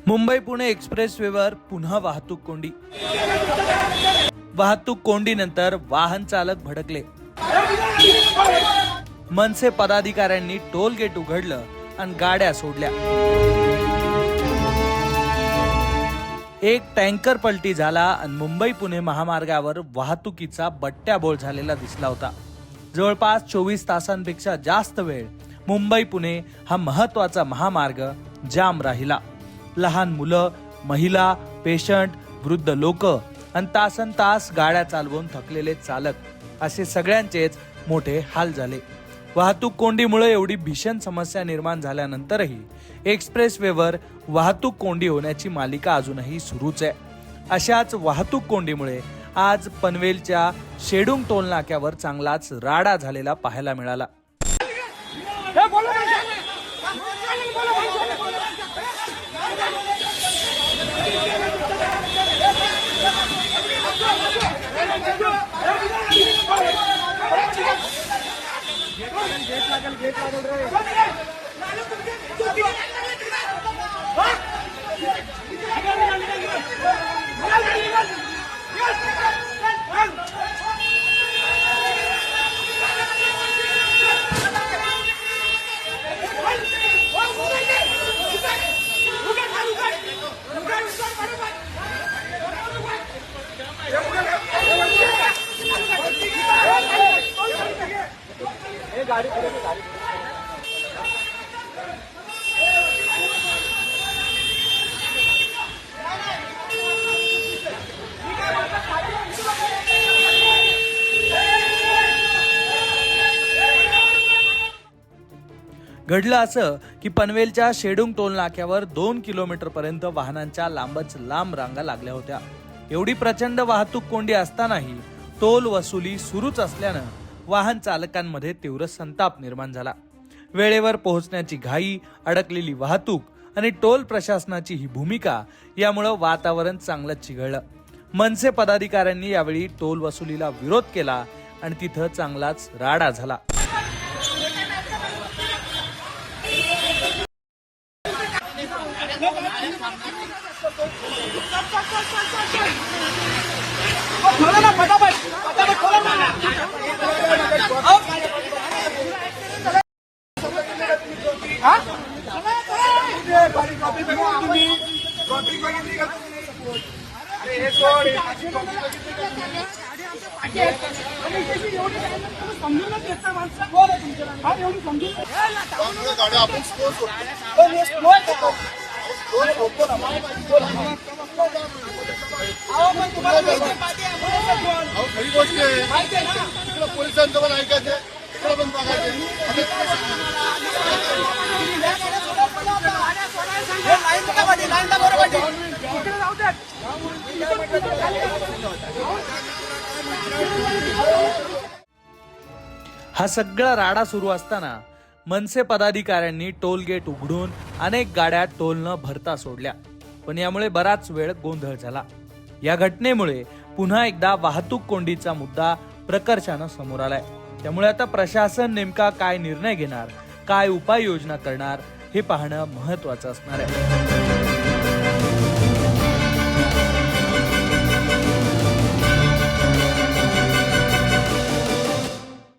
मुंबई पुणे एक्सप्रेसवेवर पुन्हा वाहतूक कोंडी. वाहतूक कोंडीनंतर वाहन चालक भडकले. मनसे पदाधिकाऱ्यांनी टोल गेट उघडलं आणि गाड्या सोडल्या. एक टँकर पलटी झाला आणि मुंबई पुणे महामार्गावर वाहतुकीचा बट्ट्याबोळ झालेला दिसला होता. जवळपास 24 तासांपेक्षा जास्त वेळ मुंबई पुणे हा महत्वाचा महामार्ग जाम राहिला. लहान मुलं, महिला, पेशंट, वृद्ध लोक आणि तासन तास गाड्या चालवून थकलेले चालक असे सगळ्यांचेच मोठे हाल झाले. वाहतूक कोंडीमुळे एवढी भीषण समस्या निर्माण झाल्यानंतरही एक्सप्रेसवेवर वाहतूक कोंडी होण्याची मालिका अजूनही सुरूच आहे. अशाच वाहतूक कोंडीमुळे आज पनवेलच्या शेडुंग टोल नाक्यावर चांगलाच राडा झालेला पाहायला मिळाला. घडलं असं की पनवेलच्या शेडुंग टोल नाक्यावर 2 किलोमीटर पर्यंत वाहनांच्या लांबच लांब रांगा लागल्या होत्या. एवढी प्रचंड वाहतूक कोंडी असतानाही टोल वसुली सुरूच असल्यानं वाहन चालकांमध्ये तीव्र संताप निर्माण झाला. वेळेवर पोहोचण्याची घाई, अडकलेली वाहतूक आणि टोल प्रशासनाची ही भूमिका यामुळे वातावरण चांगलंच चिघळलं. मनसे पदाधिकाऱ्यांनी यावेळी टोल वसुलीला विरोध केला आणि तिथं चांगलाच राडा झाला. पोलिसांचं पण ऐकायचं, इकडे पण बघायचं. हा सगळा राडा सुरू असताना मनसे पदाधिकाऱ्यांनी टोल गेट उघडून अनेक गाड्या टोल न भरता सोडल्या. पण यामुळे बराच वेळ गोंधळ झाला. या घटनेमुळे पुन्हा एकदा वाहतूक कोंडीचा मुद्दा प्रकर्षानं समोर आलाय. त्यामुळे आता प्रशासन नेमका काय निर्णय घेणार, काय उपाययोजना करणार हे पाहणं महत्वाचं असणार आहे.